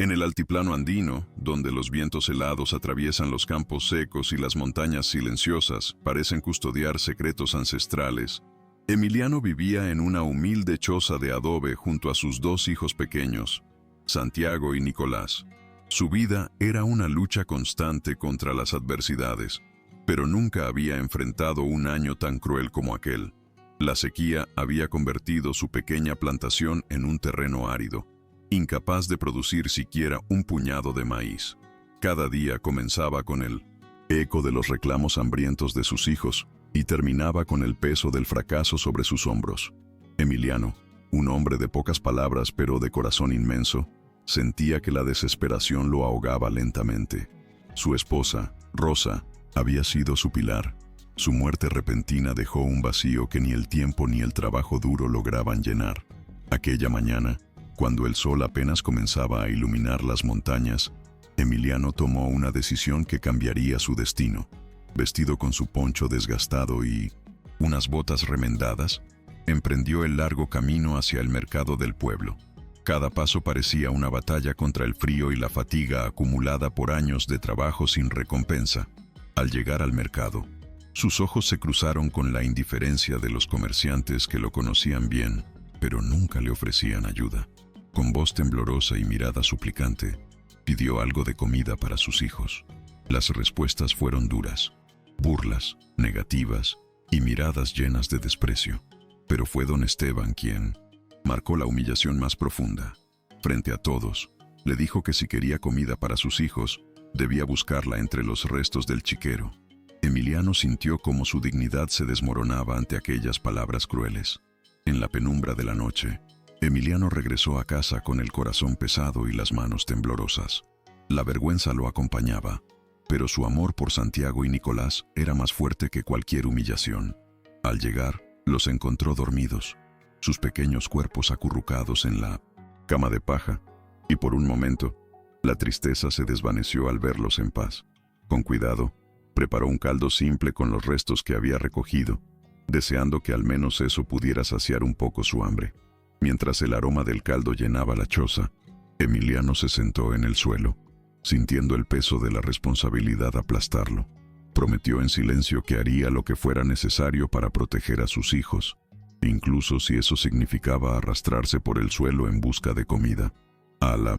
En el altiplano andino, donde los vientos helados atraviesan los campos secos y las montañas silenciosas parecen custodiar secretos ancestrales, Emiliano vivía en una humilde choza de adobe junto a sus dos hijos pequeños, Santiago y Nicolás. Su vida era una lucha constante contra las adversidades, pero nunca había enfrentado un año tan cruel como aquel. La sequía había convertido su pequeña plantación en un terreno árido, incapaz de producir siquiera un puñado de maíz. Cada día comenzaba con el eco de los reclamos hambrientos de sus hijos y terminaba con el peso del fracaso sobre sus hombros. Emiliano, un hombre de pocas palabras pero de corazón inmenso, sentía que la desesperación lo ahogaba lentamente. Su esposa, Rosa, había sido su pilar. Su muerte repentina dejó un vacío que ni el tiempo ni el trabajo duro lograban llenar. Aquella mañana, cuando el sol apenas comenzaba a iluminar las montañas, Emiliano tomó una decisión que cambiaría su destino. Vestido con su poncho desgastado y unas botas remendadas, emprendió el largo camino hacia el mercado del pueblo. Cada paso parecía una batalla contra el frío y la fatiga acumulada por años de trabajo sin recompensa. Al llegar al mercado, sus ojos se cruzaron con la indiferencia de los comerciantes que lo conocían bien, pero nunca le ofrecían ayuda. Con voz temblorosa y mirada suplicante, pidió algo de comida para sus hijos. Las respuestas fueron duras, burlas, negativas y miradas llenas de desprecio. Pero fue don Esteban quien marcó la humillación más profunda. Frente a todos, le dijo que si quería comida para sus hijos, debía buscarla entre los restos del chiquero. Emiliano sintió cómo su dignidad se desmoronaba ante aquellas palabras crueles. En la penumbra de la noche, Emiliano regresó a casa con el corazón pesado y las manos temblorosas. La vergüenza lo acompañaba, pero su amor por Santiago y Nicolás era más fuerte que cualquier humillación. Al llegar, los encontró dormidos, sus pequeños cuerpos acurrucados en la cama de paja, y por un momento, la tristeza se desvaneció al verlos en paz. Con cuidado, preparó un caldo simple con los restos que había recogido, deseando que al menos eso pudiera saciar un poco su hambre. Mientras el aroma del caldo llenaba la choza, Emiliano se sentó en el suelo, sintiendo el peso de la responsabilidad aplastarlo. Prometió en silencio que haría lo que fuera necesario para proteger a sus hijos, incluso si eso significaba arrastrarse por el suelo en busca de comida. A la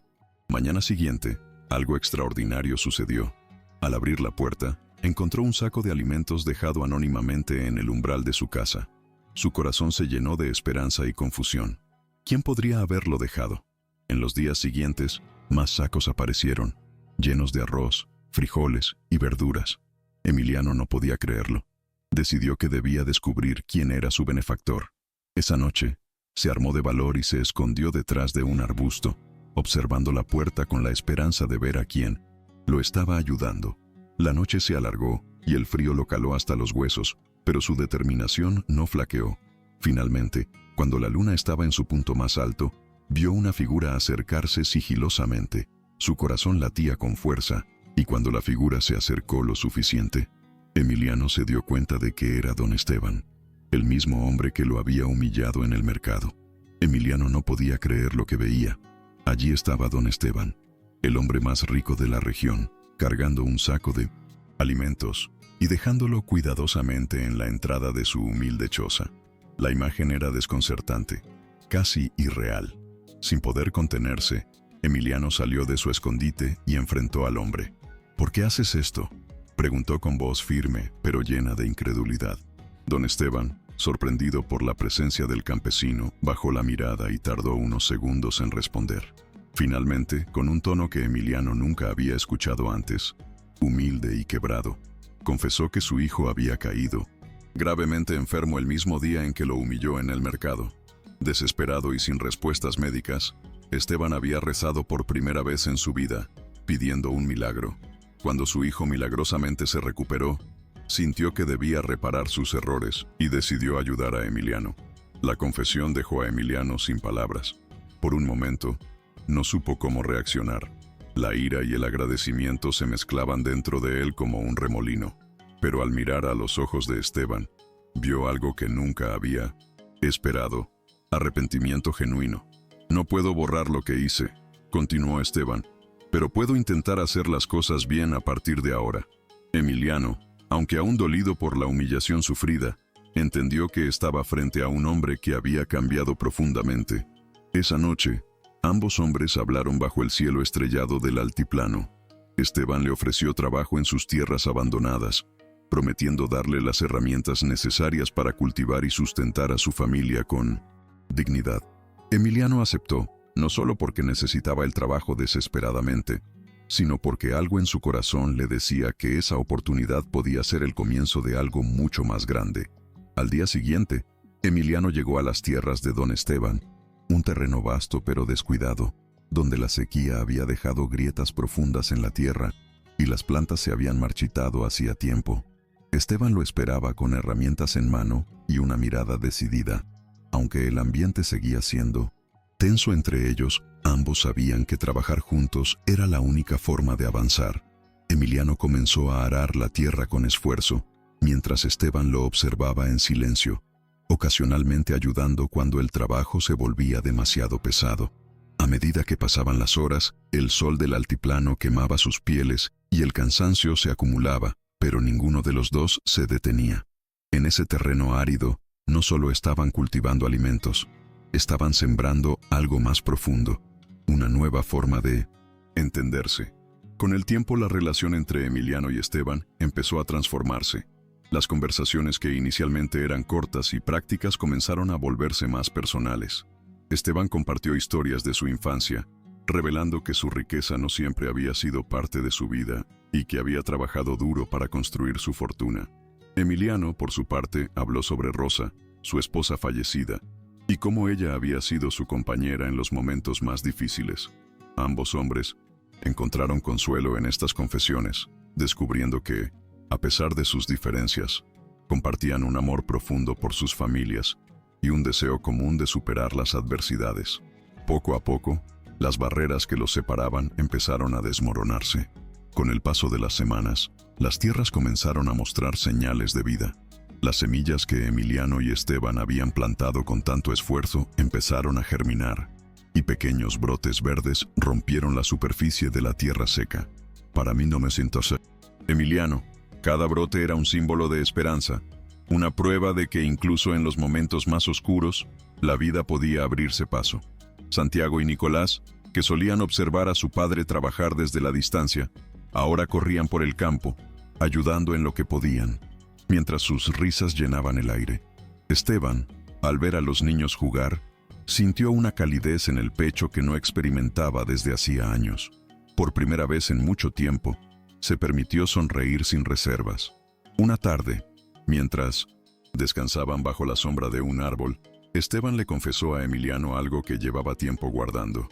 mañana siguiente, algo extraordinario sucedió. Al abrir la puerta, encontró un saco de alimentos dejado anónimamente en el umbral de su casa. Su corazón se llenó de esperanza y confusión. ¿Quién podría haberlo dejado? En los días siguientes, más sacos aparecieron, llenos de arroz, frijoles y verduras. Emiliano no podía creerlo. Decidió que debía descubrir quién era su benefactor. Esa noche, se armó de valor y se escondió detrás de un arbusto, observando la puerta con la esperanza de ver a quién lo estaba ayudando. La noche se alargó y el frío lo caló hasta los huesos, pero su determinación no flaqueó. Finalmente, cuando la luna estaba en su punto más alto, vio una figura acercarse sigilosamente. Su corazón latía con fuerza, y cuando la figura se acercó lo suficiente, Emiliano se dio cuenta de que era don Esteban, el mismo hombre que lo había humillado en el mercado. Emiliano no podía creer lo que veía. Allí estaba don Esteban, el hombre más rico de la región, cargando un saco de alimentos y dejándolo cuidadosamente en la entrada de su humilde choza. La imagen era desconcertante, casi irreal. Sin poder contenerse, Emiliano salió de su escondite y enfrentó al hombre. ¿Por qué haces esto?, preguntó con voz firme, pero llena de incredulidad. Don Esteban, sorprendido por la presencia del campesino, bajó la mirada y tardó unos segundos en responder. Finalmente, con un tono que Emiliano nunca había escuchado antes, humilde y quebrado, confesó que su hijo había caído, gravemente enfermo el mismo día en que lo humilló en el mercado. Desesperado y sin respuestas médicas, Esteban había rezado por primera vez en su vida, pidiendo un milagro. Cuando su hijo milagrosamente se recuperó, sintió que debía reparar sus errores y decidió ayudar a Emiliano. La confesión dejó a Emiliano sin palabras. Por un momento, no supo cómo reaccionar. La ira y el agradecimiento se mezclaban dentro de él como un remolino. Pero al mirar a los ojos de Esteban, vio algo que nunca había esperado: arrepentimiento genuino. «No puedo borrar lo que hice», continuó Esteban, pero puedo intentar hacer las cosas bien a partir de ahora. Emiliano, aunque aún dolido por la humillación sufrida, entendió que estaba frente a un hombre que había cambiado profundamente. Esa noche, ambos hombres hablaron bajo el cielo estrellado del altiplano. Esteban le ofreció trabajo en sus tierras abandonadas, prometiendo darle las herramientas necesarias para cultivar y sustentar a su familia con dignidad. Emiliano aceptó, no solo porque necesitaba el trabajo desesperadamente, sino porque algo en su corazón le decía que esa oportunidad podía ser el comienzo de algo mucho más grande. Al día siguiente, Emiliano llegó a las tierras de don Esteban, un terreno vasto pero descuidado, donde la sequía había dejado grietas profundas en la tierra y las plantas se habían marchitado hacía tiempo. Esteban lo esperaba con herramientas en mano y una mirada decidida. Aunque el ambiente seguía siendo tenso entre ellos, ambos sabían que trabajar juntos era la única forma de avanzar. Emiliano comenzó a arar la tierra con esfuerzo, mientras Esteban lo observaba en silencio, ocasionalmente ayudando cuando el trabajo se volvía demasiado pesado. A medida que pasaban las horas, el sol del altiplano quemaba sus pieles y el cansancio se acumulaba, pero ninguno de los dos se detenía. En ese terreno árido, no solo estaban cultivando alimentos, estaban sembrando algo más profundo, una nueva forma de entenderse. Con el tiempo, la relación entre Emiliano y Esteban empezó a transformarse. Las conversaciones que inicialmente eran cortas y prácticas comenzaron a volverse más personales. Esteban compartió historias de su infancia, revelando que su riqueza no siempre había sido parte de su vida y que había trabajado duro para construir su fortuna. Emiliano, por su parte, habló sobre Rosa, su esposa fallecida, y cómo ella había sido su compañera en los momentos más difíciles. Ambos hombres encontraron consuelo en estas confesiones, descubriendo que, a pesar de sus diferencias, compartían un amor profundo por sus familias y un deseo común de superar las adversidades. Poco a poco, las barreras que los separaban empezaron a desmoronarse. Con el paso de las semanas, las tierras comenzaron a mostrar señales de vida. Las semillas que Emiliano y Esteban habían plantado con tanto esfuerzo empezaron a germinar, y pequeños brotes verdes rompieron la superficie de la tierra seca. Para mí no me siento Emiliano, cada brote era un símbolo de esperanza, una prueba de que incluso en los momentos más oscuros, la vida podía abrirse paso. Santiago y Nicolás, que solían observar a su padre trabajar desde la distancia, ahora corrían por el campo, ayudando en lo que podían, mientras sus risas llenaban el aire. Esteban, al ver a los niños jugar, sintió una calidez en el pecho que no experimentaba desde hacía años. Por primera vez en mucho tiempo, se permitió sonreír sin reservas. Una tarde, mientras descansaban bajo la sombra de un árbol, Esteban le confesó a Emiliano algo que llevaba tiempo guardando.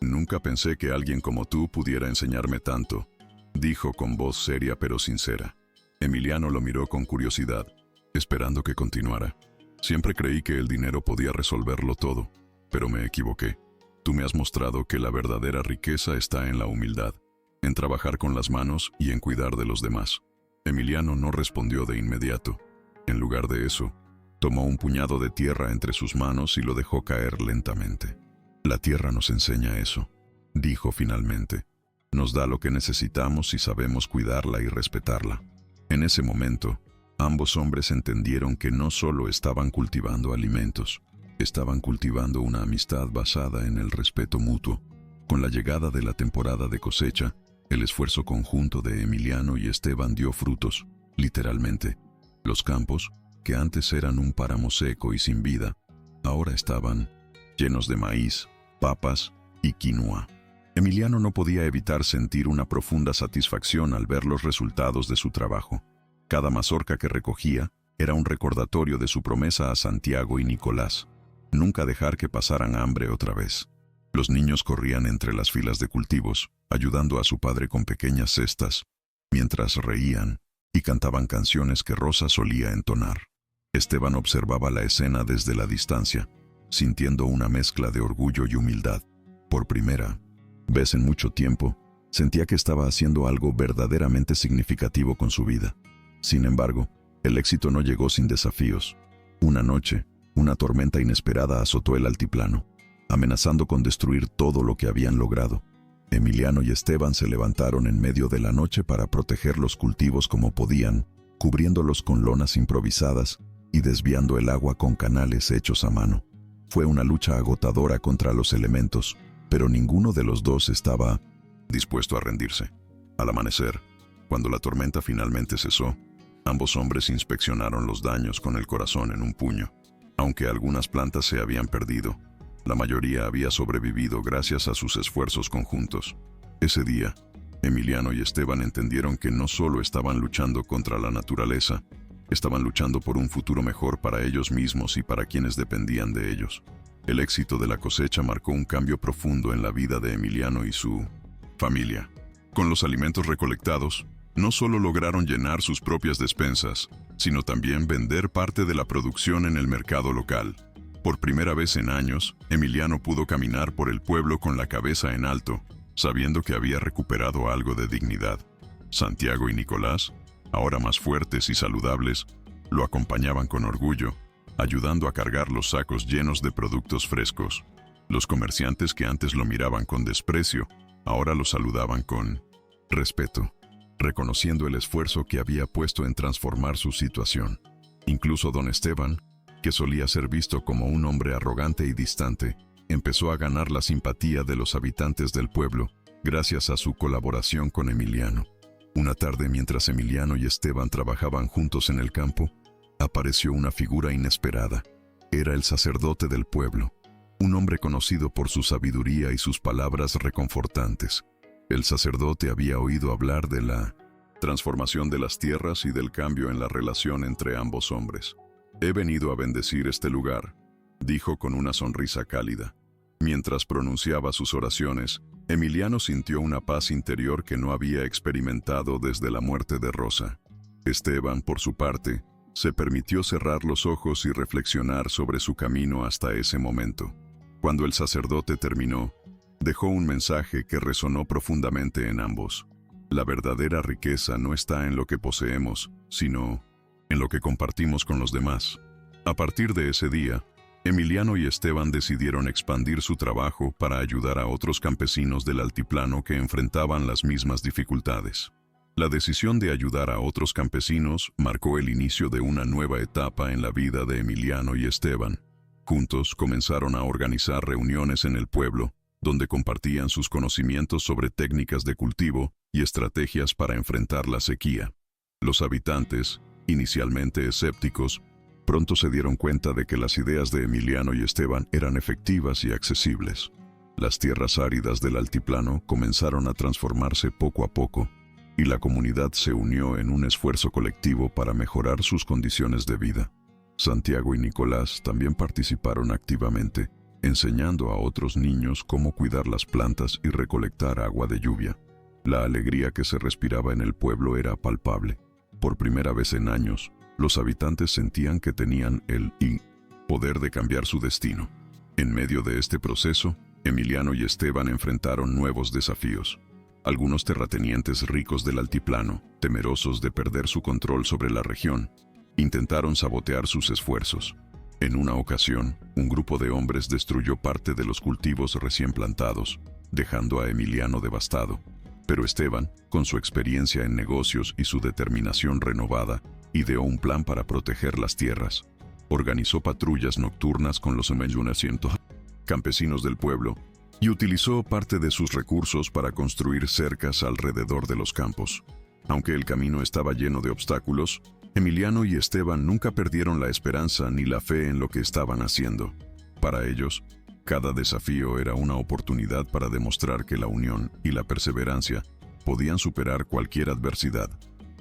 «Nunca pensé que alguien como tú pudiera enseñarme tanto», dijo con voz seria pero sincera. Emiliano lo miró con curiosidad, esperando que continuara. «Siempre creí que el dinero podía resolverlo todo, pero me equivoqué. Tú me has mostrado que la verdadera riqueza está en la humildad, en trabajar con las manos y en cuidar de los demás». Emiliano no respondió de inmediato. En lugar de eso, tomó un puñado de tierra entre sus manos y lo dejó caer lentamente. «La tierra nos enseña eso», dijo finalmente. «Nos da lo que necesitamos si sabemos cuidarla y respetarla». En ese momento, ambos hombres entendieron que no solo estaban cultivando alimentos, estaban cultivando una amistad basada en el respeto mutuo. Con la llegada de la temporada de cosecha, el esfuerzo conjunto de Emiliano y Esteban dio frutos, literalmente. Los campos, que antes eran un páramo seco y sin vida, ahora estaban llenos de maíz, papas y quinoa. Emiliano no podía evitar sentir una profunda satisfacción al ver los resultados de su trabajo. Cada mazorca que recogía era un recordatorio de su promesa a Santiago y Nicolás: nunca dejar que pasaran hambre otra vez. Los niños corrían entre las filas de cultivos, ayudando a su padre con pequeñas cestas, mientras reían y cantaban canciones que Rosa solía entonar. Esteban observaba la escena desde la distancia, sintiendo una mezcla de orgullo y humildad. Por primera vez en mucho tiempo, sentía que estaba haciendo algo verdaderamente significativo con su vida. Sin embargo, el éxito no llegó sin desafíos. Una noche, una tormenta inesperada azotó el altiplano. amenazando con destruir todo lo que habían logrado. Emiliano y Esteban se levantaron en medio de la noche para proteger los cultivos como podían, cubriéndolos con lonas improvisadas y desviando el agua con canales hechos a mano. Fue una lucha agotadora contra los elementos, pero ninguno de los dos estaba dispuesto a rendirse. Al amanecer, cuando la tormenta finalmente cesó, ambos hombres inspeccionaron los daños con el corazón en un puño. Aunque algunas plantas se habían perdido, la mayoría había sobrevivido gracias a sus esfuerzos conjuntos. Ese día, Emiliano y Esteban entendieron que no solo estaban luchando contra la naturaleza, estaban luchando por un futuro mejor para ellos mismos y para quienes dependían de ellos. El éxito de la cosecha marcó un cambio profundo en la vida de Emiliano y su familia. Con los alimentos recolectados, no solo lograron llenar sus propias despensas, sino también vender parte de la producción en el mercado local. Por primera vez en años, Emiliano pudo caminar por el pueblo con la cabeza en alto, sabiendo que había recuperado algo de dignidad. Santiago y Nicolás, ahora más fuertes y saludables, lo acompañaban con orgullo, ayudando a cargar los sacos llenos de productos frescos. Los comerciantes que antes lo miraban con desprecio, ahora lo saludaban con respeto, reconociendo el esfuerzo que había puesto en transformar su situación. Incluso don Esteban, que solía ser visto como un hombre arrogante y distante, empezó a ganar la simpatía de los habitantes del pueblo gracias a su colaboración con Emiliano. Una tarde, mientras Emiliano y Esteban trabajaban juntos en el campo, apareció una figura inesperada. Era el sacerdote del pueblo, un hombre conocido por su sabiduría y sus palabras reconfortantes. El sacerdote había oído hablar de la transformación de las tierras y del cambio en la relación entre ambos hombres. «He venido a bendecir este lugar», dijo con una sonrisa cálida. Mientras pronunciaba sus oraciones, Emiliano sintió una paz interior que no había experimentado desde la muerte de Rosa. Esteban, por su parte, se permitió cerrar los ojos y reflexionar sobre su camino hasta ese momento. Cuando el sacerdote terminó, dejó un mensaje que resonó profundamente en ambos. La verdadera riqueza no está en lo que poseemos, sino en lo que compartimos con los demás. A partir de ese día, Emiliano y Esteban decidieron expandir su trabajo para ayudar a otros campesinos del altiplano que enfrentaban las mismas dificultades. La decisión de ayudar a otros campesinos marcó el inicio de una nueva etapa en la vida de Emiliano y Esteban. Juntos comenzaron a organizar reuniones en el pueblo, donde compartían sus conocimientos sobre técnicas de cultivo y estrategias para enfrentar la sequía. Los habitantes, inicialmente escépticos, pronto se dieron cuenta de que las ideas de Emiliano y Esteban eran efectivas y accesibles. Las tierras áridas del altiplano comenzaron a transformarse poco a poco, y la comunidad se unió en un esfuerzo colectivo para mejorar sus condiciones de vida. Santiago y Nicolás también participaron activamente, enseñando a otros niños cómo cuidar las plantas y recolectar agua de lluvia. La alegría que se respiraba en el pueblo era palpable. Por primera vez en años, los habitantes sentían que tenían el poder de cambiar su destino. En medio de este proceso, Emiliano y Esteban enfrentaron nuevos desafíos. Algunos terratenientes ricos del altiplano, temerosos de perder su control sobre la región, intentaron sabotear sus esfuerzos. En una ocasión, un grupo de hombres destruyó parte de los cultivos recién plantados, dejando a Emiliano devastado. Pero Esteban, con su experiencia en negocios y su determinación renovada, ideó un plan para proteger las tierras. Organizó patrullas nocturnas con los campesinos del pueblo y utilizó parte de sus recursos para construir cercas alrededor de los campos. Aunque el camino estaba lleno de obstáculos, Emiliano y Esteban nunca perdieron la esperanza ni la fe en lo que estaban haciendo. Para ellos, cada desafío era una oportunidad para demostrar que la unión y la perseverancia podían superar cualquier adversidad.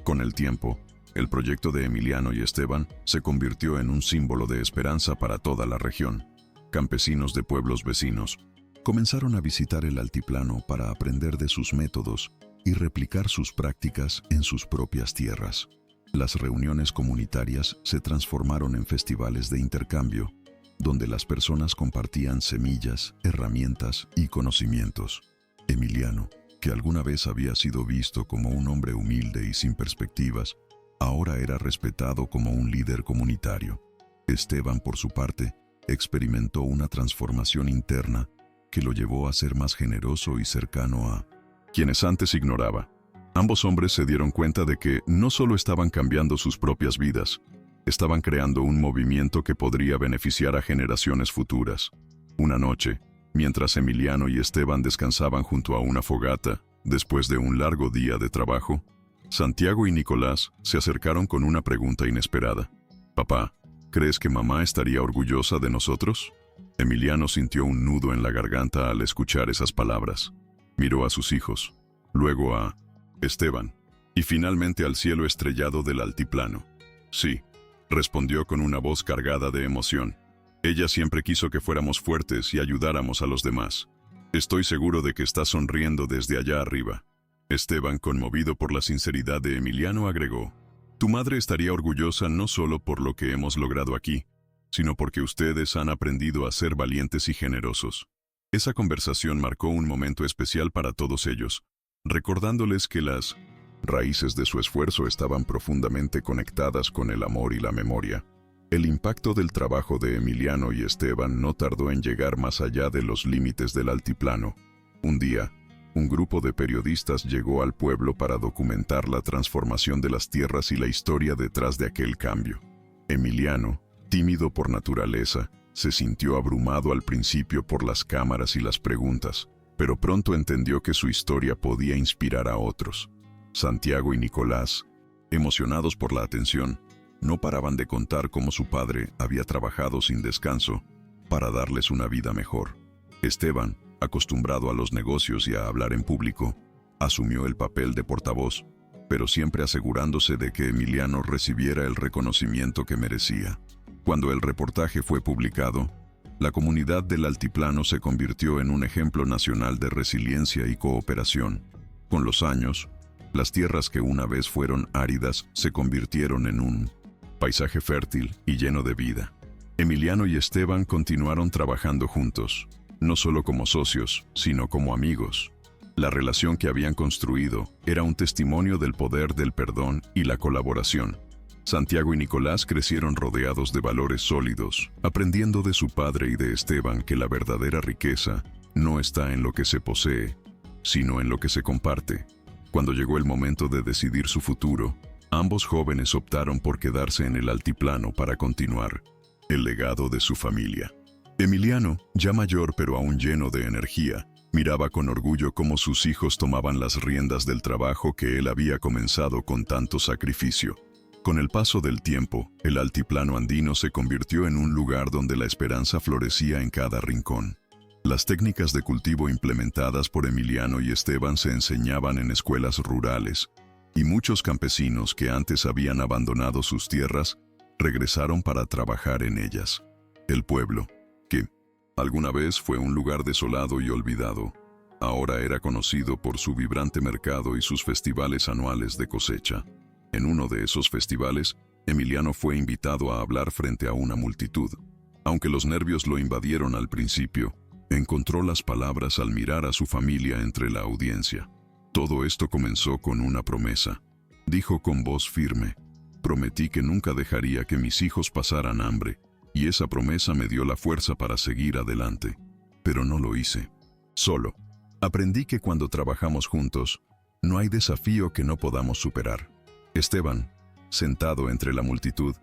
Con el tiempo, el proyecto de Emiliano y Esteban se convirtió en un símbolo de esperanza para toda la región. Campesinos de pueblos vecinos comenzaron a visitar el altiplano para aprender de sus métodos y replicar sus prácticas en sus propias tierras. Las reuniones comunitarias se transformaron en festivales de intercambio, donde las personas compartían semillas, herramientas y conocimientos. Emiliano, que alguna vez había sido visto como un hombre humilde y sin perspectivas, ahora era respetado como un líder comunitario. Esteban, por su parte, experimentó una transformación interna que lo llevó a ser más generoso y cercano a quienes antes ignoraba. Ambos hombres se dieron cuenta de que no solo estaban cambiando sus propias vidas, estaban creando un movimiento que podría beneficiar a generaciones futuras. Una noche, mientras Emiliano y Esteban descansaban junto a una fogata, después de un largo día de trabajo, Santiago y Nicolás se acercaron con una pregunta inesperada. «Papá, ¿crees que mamá estaría orgullosa de nosotros?» Emiliano sintió un nudo en la garganta al escuchar esas palabras. Miró a sus hijos, luego a Esteban, y finalmente al cielo estrellado del altiplano. «Sí», respondió con una voz cargada de emoción. «Ella siempre quiso que fuéramos fuertes y ayudáramos a los demás. Estoy seguro de que está sonriendo desde allá arriba». Esteban, conmovido por la sinceridad de Emiliano, agregó: «Tu madre estaría orgullosa no solo por lo que hemos logrado aquí, sino porque ustedes han aprendido a ser valientes y generosos». Esa conversación marcó un momento especial para todos ellos, recordándoles que las raíces de su esfuerzo estaban profundamente conectadas con el amor y la memoria. El impacto del trabajo de Emiliano y Esteban no tardó en llegar más allá de los límites del altiplano. Un día, un grupo de periodistas llegó al pueblo para documentar la transformación de las tierras y la historia detrás de aquel cambio. Emiliano, tímido por naturaleza, se sintió abrumado al principio por las cámaras y las preguntas, pero pronto entendió que su historia podía inspirar a otros. Santiago y Nicolás, emocionados por la atención, no paraban de contar cómo su padre había trabajado sin descanso para darles una vida mejor. Esteban, acostumbrado a los negocios y a hablar en público, asumió el papel de portavoz, pero siempre asegurándose de que Emiliano recibiera el reconocimiento que merecía. Cuando el reportaje fue publicado, la comunidad del altiplano se convirtió en un ejemplo nacional de resiliencia y cooperación. Con los años, las tierras que una vez fueron áridas se convirtieron en un paisaje fértil y lleno de vida. Emiliano y Esteban continuaron trabajando juntos, no solo como socios, sino como amigos. La relación que habían construido era un testimonio del poder del perdón y la colaboración. Santiago y Nicolás crecieron rodeados de valores sólidos, aprendiendo de su padre y de Esteban que la verdadera riqueza no está en lo que se posee, sino en lo que se comparte. Cuando llegó el momento de decidir su futuro, ambos jóvenes optaron por quedarse en el altiplano para continuar el legado de su familia. Emiliano, ya mayor pero aún lleno de energía, miraba con orgullo cómo sus hijos tomaban las riendas del trabajo que él había comenzado con tanto sacrificio. Con el paso del tiempo, el altiplano andino se convirtió en un lugar donde la esperanza florecía en cada rincón. Las técnicas de cultivo implementadas por Emiliano y Esteban se enseñaban en escuelas rurales, y muchos campesinos que antes habían abandonado sus tierras regresaron para trabajar en ellas. El pueblo, que alguna vez fue un lugar desolado y olvidado, ahora era conocido por su vibrante mercado y sus festivales anuales de cosecha. En uno de esos festivales, Emiliano fue invitado a hablar frente a una multitud. Aunque los nervios lo invadieron al principio, encontró las palabras al mirar a su familia entre la audiencia. Todo esto comenzó con una promesa. Dijo con voz firme: «Prometí que nunca dejaría que mis hijos pasaran hambre, y esa promesa me dio la fuerza para seguir adelante. Pero no lo hice solo. Aprendí que cuando trabajamos juntos, no hay desafío que no podamos superar». Esteban, sentado entre la multitud,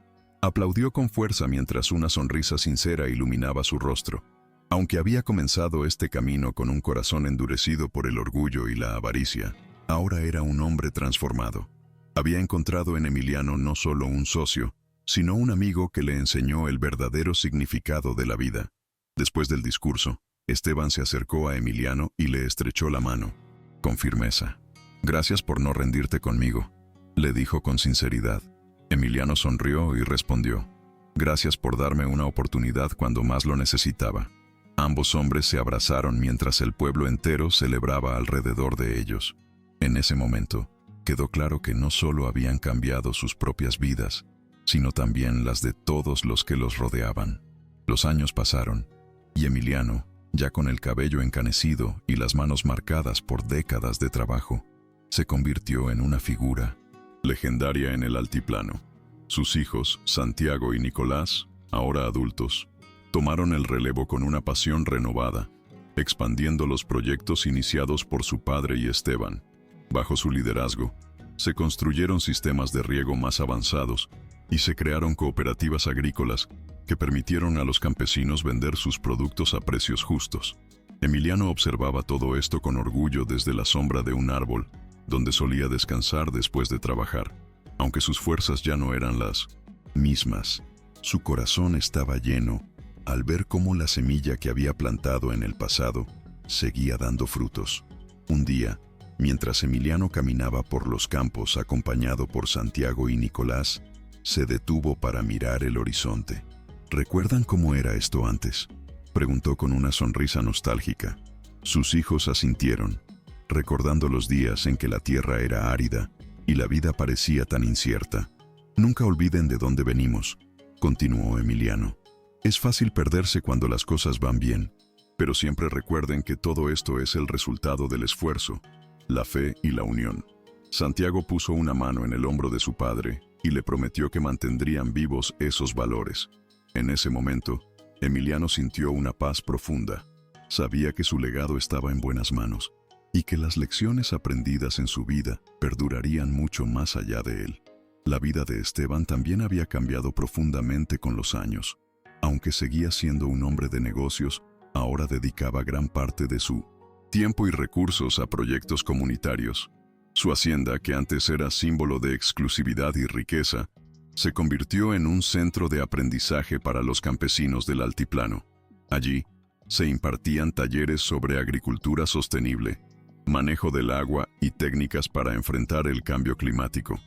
aplaudió con fuerza mientras una sonrisa sincera iluminaba su rostro. Aunque había comenzado este camino con un corazón endurecido por el orgullo y la avaricia, ahora era un hombre transformado. Había encontrado en Emiliano no solo un socio, sino un amigo que le enseñó el verdadero significado de la vida. Después del discurso, Esteban se acercó a Emiliano y le estrechó la mano, con firmeza. «Gracias por no rendirte conmigo», le dijo con sinceridad. Emiliano sonrió y respondió: «Gracias por darme una oportunidad cuando más lo necesitaba». Ambos hombres se abrazaron mientras el pueblo entero celebraba alrededor de ellos. En ese momento, quedó claro que no solo habían cambiado sus propias vidas, sino también las de todos los que los rodeaban. Los años pasaron, y Emiliano, ya con el cabello encanecido y las manos marcadas por décadas de trabajo, se convirtió en una figura legendaria en el altiplano. Sus hijos, Santiago y Nicolás, ahora adultos, Tomaron el relevo con una pasión renovada, expandiendo los proyectos iniciados por su padre y Esteban. Bajo su liderazgo, se construyeron sistemas de riego más avanzados y se crearon cooperativas agrícolas que permitieron a los campesinos vender sus productos a precios justos. Emiliano observaba todo esto con orgullo desde la sombra de un árbol, donde solía descansar después de trabajar. Aunque sus fuerzas ya no eran las mismas, su corazón estaba lleno al ver cómo la semilla que había plantado en el pasado seguía dando frutos. Un día, mientras Emiliano caminaba por los campos acompañado por Santiago y Nicolás, se detuvo para mirar el horizonte. ¿Recuerdan cómo era esto antes?, preguntó con una sonrisa nostálgica. Sus hijos asintieron, recordando los días en que la tierra era árida y la vida parecía tan incierta. Nunca olviden de dónde venimos, continuó Emiliano. Es fácil perderse cuando las cosas van bien, pero siempre recuerden que todo esto es el resultado del esfuerzo, la fe y la unión. Santiago puso una mano en el hombro de su padre y le prometió que mantendrían vivos esos valores. En ese momento, Emiliano sintió una paz profunda. Sabía que su legado estaba en buenas manos y que las lecciones aprendidas en su vida perdurarían mucho más allá de él. La vida de Esteban también había cambiado profundamente con los años. Aunque seguía siendo un hombre de negocios, ahora dedicaba gran parte de su tiempo y recursos a proyectos comunitarios. Su hacienda, que antes era símbolo de exclusividad y riqueza, se convirtió en un centro de aprendizaje para los campesinos del altiplano. Allí, se impartían talleres sobre agricultura sostenible, manejo del agua y técnicas para enfrentar el cambio climático.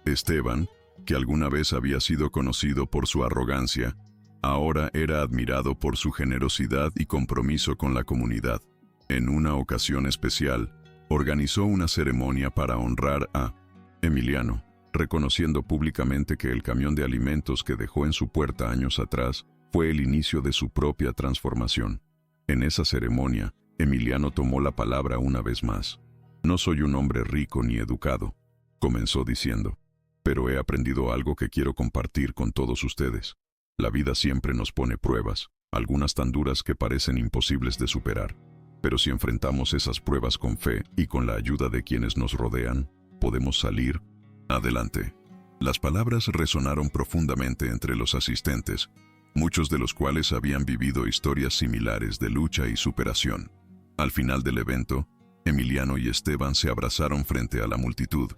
Esteban, que alguna vez había sido conocido por su arrogancia, ahora era admirado por su generosidad y compromiso con la comunidad. En una ocasión especial, organizó una ceremonia para honrar a Emiliano, reconociendo públicamente que el camión de alimentos que dejó en su puerta años atrás fue el inicio de su propia transformación. En esa ceremonia, Emiliano tomó la palabra una vez más. «No soy un hombre rico ni educado», comenzó diciendo, «pero he aprendido algo que quiero compartir con todos ustedes. La vida siempre nos pone pruebas, algunas tan duras que parecen imposibles de superar. Pero si enfrentamos esas pruebas con fe y con la ayuda de quienes nos rodean, podemos salir adelante». Las palabras resonaron profundamente entre los asistentes, muchos de los cuales habían vivido historias similares de lucha y superación. Al final del evento, Emiliano y Esteban se abrazaron frente a la multitud,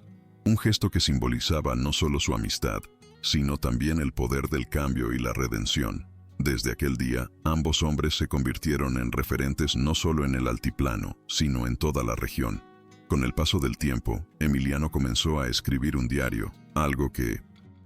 un gesto que simbolizaba no solo su amistad, sino también el poder del cambio y la redención. Desde aquel día, ambos hombres se convirtieron en referentes no solo en el altiplano, sino en toda la región. Con el paso del tiempo, Emiliano comenzó a escribir un diario, algo que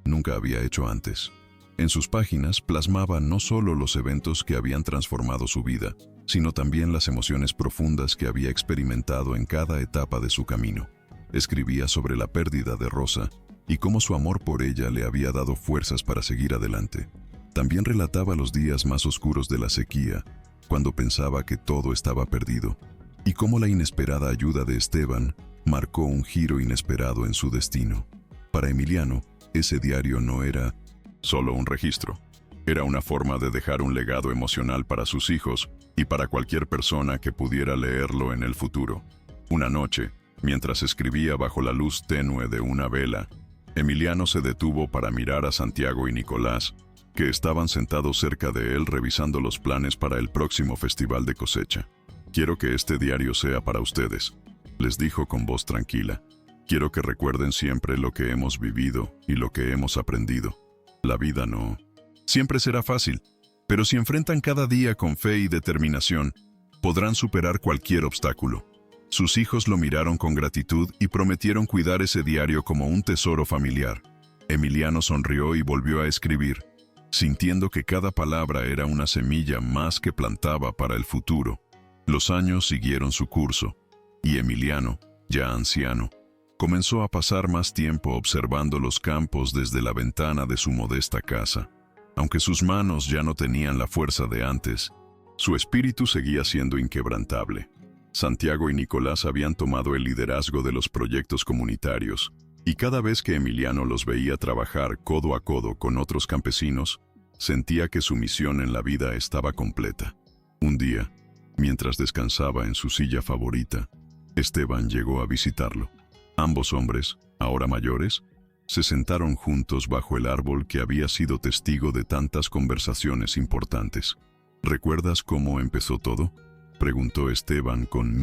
nunca había hecho antes. En sus páginas plasmaba no solo los eventos que habían transformado su vida, sino también las emociones profundas que había experimentado en cada etapa de su camino. Escribía sobre la pérdida de Rosa y cómo su amor por ella le había dado fuerzas para seguir adelante. También relataba los días más oscuros de la sequía, cuando pensaba que todo estaba perdido, y cómo la inesperada ayuda de Esteban marcó un giro inesperado en su destino. Para Emiliano, ese diario no era solo un registro. Era una forma de dejar un legado emocional para sus hijos y para cualquier persona que pudiera leerlo en el futuro. Una noche, mientras escribía bajo la luz tenue de una vela, Emiliano se detuvo para mirar a Santiago y Nicolás, que estaban sentados cerca de él revisando los planes para el próximo festival de cosecha. «Quiero que este diario sea para ustedes», les dijo con voz tranquila. «Quiero que recuerden siempre lo que hemos vivido y lo que hemos aprendido. La vida no siempre será fácil, pero si enfrentan cada día con fe y determinación, podrán superar cualquier obstáculo». Sus hijos lo miraron con gratitud y prometieron cuidar ese diario como un tesoro familiar. Emiliano sonrió y volvió a escribir, sintiendo que cada palabra era una semilla más que plantaba para el futuro. Los años siguieron su curso, y Emiliano, ya anciano, comenzó a pasar más tiempo observando los campos desde la ventana de su modesta casa. Aunque sus manos ya no tenían la fuerza de antes, su espíritu seguía siendo inquebrantable. Santiago y Nicolás habían tomado el liderazgo de los proyectos comunitarios, y cada vez que Emiliano los veía trabajar codo a codo con otros campesinos, Sentía que su misión en la vida estaba completa. Un día, mientras descansaba en su silla favorita, Esteban llegó a visitarlo. Ambos hombres, ahora mayores, se sentaron juntos bajo el árbol que había sido testigo de tantas conversaciones importantes. ¿Recuerdas cómo empezó todo?, preguntó Esteban con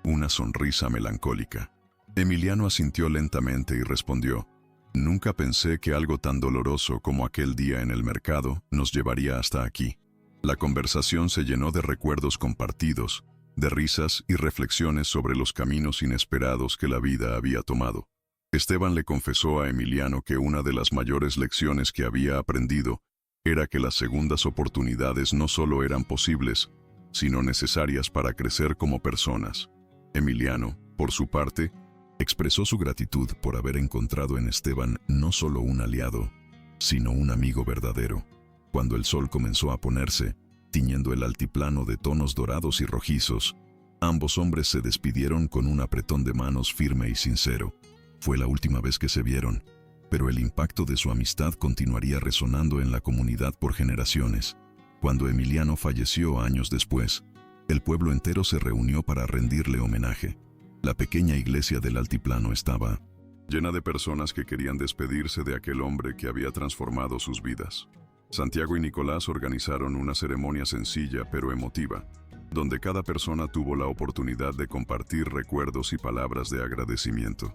una sonrisa melancólica. Emiliano asintió lentamente y respondió: «Nunca pensé que algo tan doloroso como aquel día en el mercado nos llevaría hasta aquí». La conversación se llenó de recuerdos compartidos, de risas y reflexiones sobre los caminos inesperados que la vida había tomado. Esteban le confesó a Emiliano que una de las mayores lecciones que había aprendido era que las segundas oportunidades no solo eran posibles, sino necesarias para crecer como personas. Emiliano, por su parte, expresó su gratitud por haber encontrado en Esteban no solo un aliado, sino un amigo verdadero. Cuando el sol comenzó a ponerse, tiñendo el altiplano de tonos dorados y rojizos, ambos hombres se despidieron con un apretón de manos firme y sincero. Fue la última vez que se vieron, pero el impacto de su amistad continuaría resonando en la comunidad por generaciones. Cuando Emiliano falleció años después, el pueblo entero se reunió para rendirle homenaje. La pequeña iglesia del altiplano estaba llena de personas que querían despedirse de aquel hombre que había transformado sus vidas. Santiago y Nicolás organizaron una ceremonia sencilla pero emotiva, donde cada persona tuvo la oportunidad de compartir recuerdos y palabras de agradecimiento.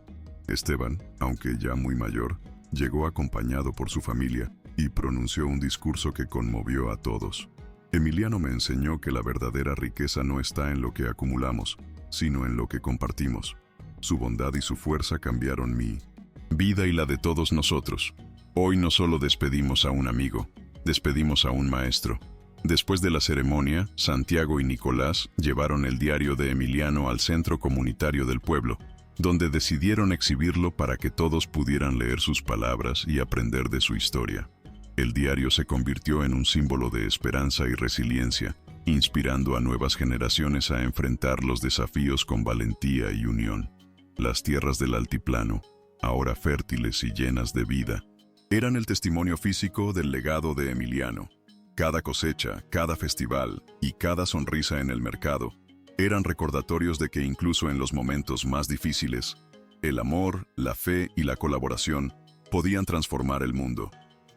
Esteban, aunque ya muy mayor, llegó acompañado por su familia y pronunció un discurso que conmovió a todos. Emiliano me enseñó que la verdadera riqueza no está en lo que acumulamos, sino en lo que compartimos. Su bondad y su fuerza cambiaron mi vida y la de todos nosotros. Hoy no solo despedimos a un amigo, despedimos a un maestro. Después de la ceremonia, Santiago y Nicolás llevaron el diario de Emiliano al centro comunitario del pueblo, donde decidieron exhibirlo para que todos pudieran leer sus palabras y aprender de su historia. El diario se convirtió en un símbolo de esperanza y resiliencia, inspirando a nuevas generaciones a enfrentar los desafíos con valentía y unión. Las tierras del altiplano, ahora fértiles y llenas de vida, eran el testimonio físico del legado de Emiliano. Cada cosecha, cada festival y cada sonrisa en el mercado eran recordatorios de que incluso en los momentos más difíciles, el amor, la fe y la colaboración podían transformar el mundo.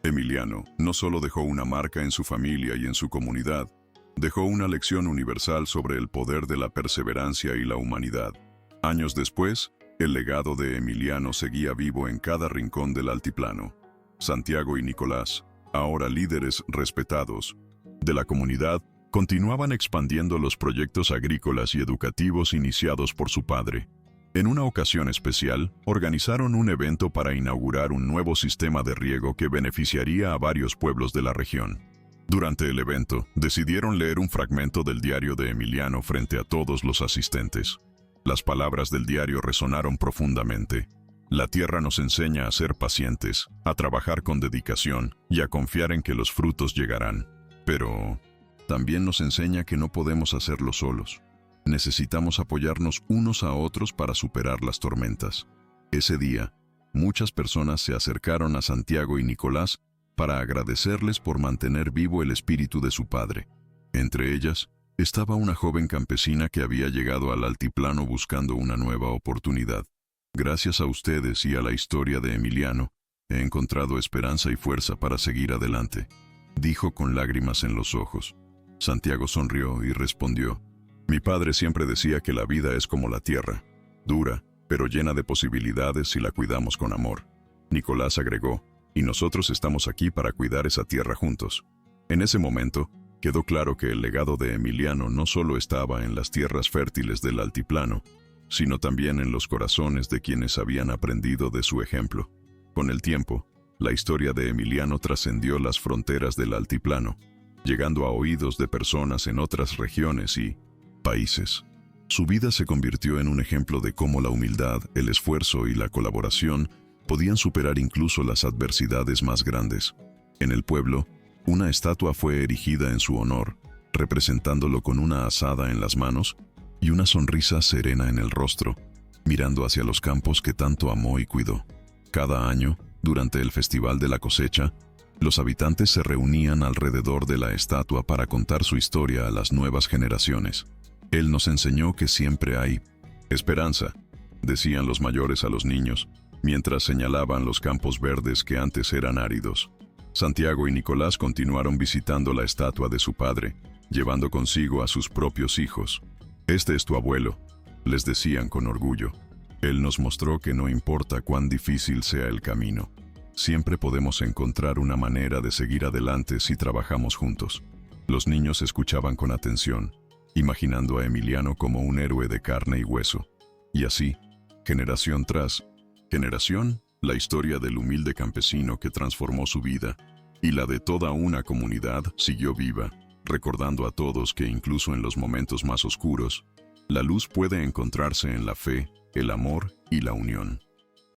Emiliano no solo dejó una marca en su familia y en su comunidad, dejó una lección universal sobre el poder de la perseverancia y la humanidad. Años después, el legado de Emiliano seguía vivo en cada rincón del altiplano. Santiago y Nicolás, ahora líderes respetados de la comunidad, continuaban expandiendo los proyectos agrícolas y educativos iniciados por su padre. En una ocasión especial, organizaron un evento para inaugurar un nuevo sistema de riego que beneficiaría a varios pueblos de la región. Durante el evento, decidieron leer un fragmento del diario de Emiliano frente a todos los asistentes. Las palabras del diario resonaron profundamente. La tierra nos enseña a ser pacientes, a trabajar con dedicación y a confiar en que los frutos llegarán. Pero también nos enseña que no podemos hacerlo solos. Necesitamos apoyarnos unos a otros para superar las tormentas. Ese día, muchas personas se acercaron a Santiago y Nicolás para agradecerles por mantener vivo el espíritu de su padre. Entre ellas, estaba una joven campesina que había llegado al altiplano buscando una nueva oportunidad. Gracias a ustedes y a la historia de Emiliano, he encontrado esperanza y fuerza para seguir adelante, dijo con lágrimas en los ojos. Santiago sonrió y respondió: mi padre siempre decía que la vida es como la tierra, dura, pero llena de posibilidades si la cuidamos con amor. Nicolás agregó: y nosotros estamos aquí para cuidar esa tierra juntos. En ese momento, quedó claro que el legado de Emiliano no solo estaba en las tierras fértiles del altiplano, sino también en los corazones de quienes habían aprendido de su ejemplo. Con el tiempo, la historia de Emiliano trascendió las fronteras del altiplano, llegando a oídos de personas en otras regiones y países. Su vida se convirtió en un ejemplo de cómo la humildad, el esfuerzo y la colaboración podían superar incluso las adversidades más grandes. En el pueblo, una estatua fue erigida en su honor, representándolo con una azada en las manos y una sonrisa serena en el rostro, mirando hacia los campos que tanto amó y cuidó. Cada año, durante el Festival de la Cosecha, Los habitantes se reunían alrededor de la estatua para contar su historia a las nuevas generaciones. Él nos enseñó que siempre hay esperanza, decían los mayores a los niños, mientras señalaban los campos verdes que antes eran áridos. Santiago y Nicolás continuaron visitando la estatua de su padre, llevando consigo a sus propios hijos. «Este es tu abuelo», les decían con orgullo. Él nos mostró que no importa cuán difícil sea el camino, siempre podemos encontrar una manera de seguir adelante si trabajamos juntos. Los niños escuchaban con atención, imaginando a Emiliano como un héroe de carne y hueso. Y así, generación tras generación, la historia del humilde campesino que transformó su vida y la de toda una comunidad siguió viva, recordando a todos que incluso en los momentos más oscuros, la luz puede encontrarse en la fe, el amor y la unión.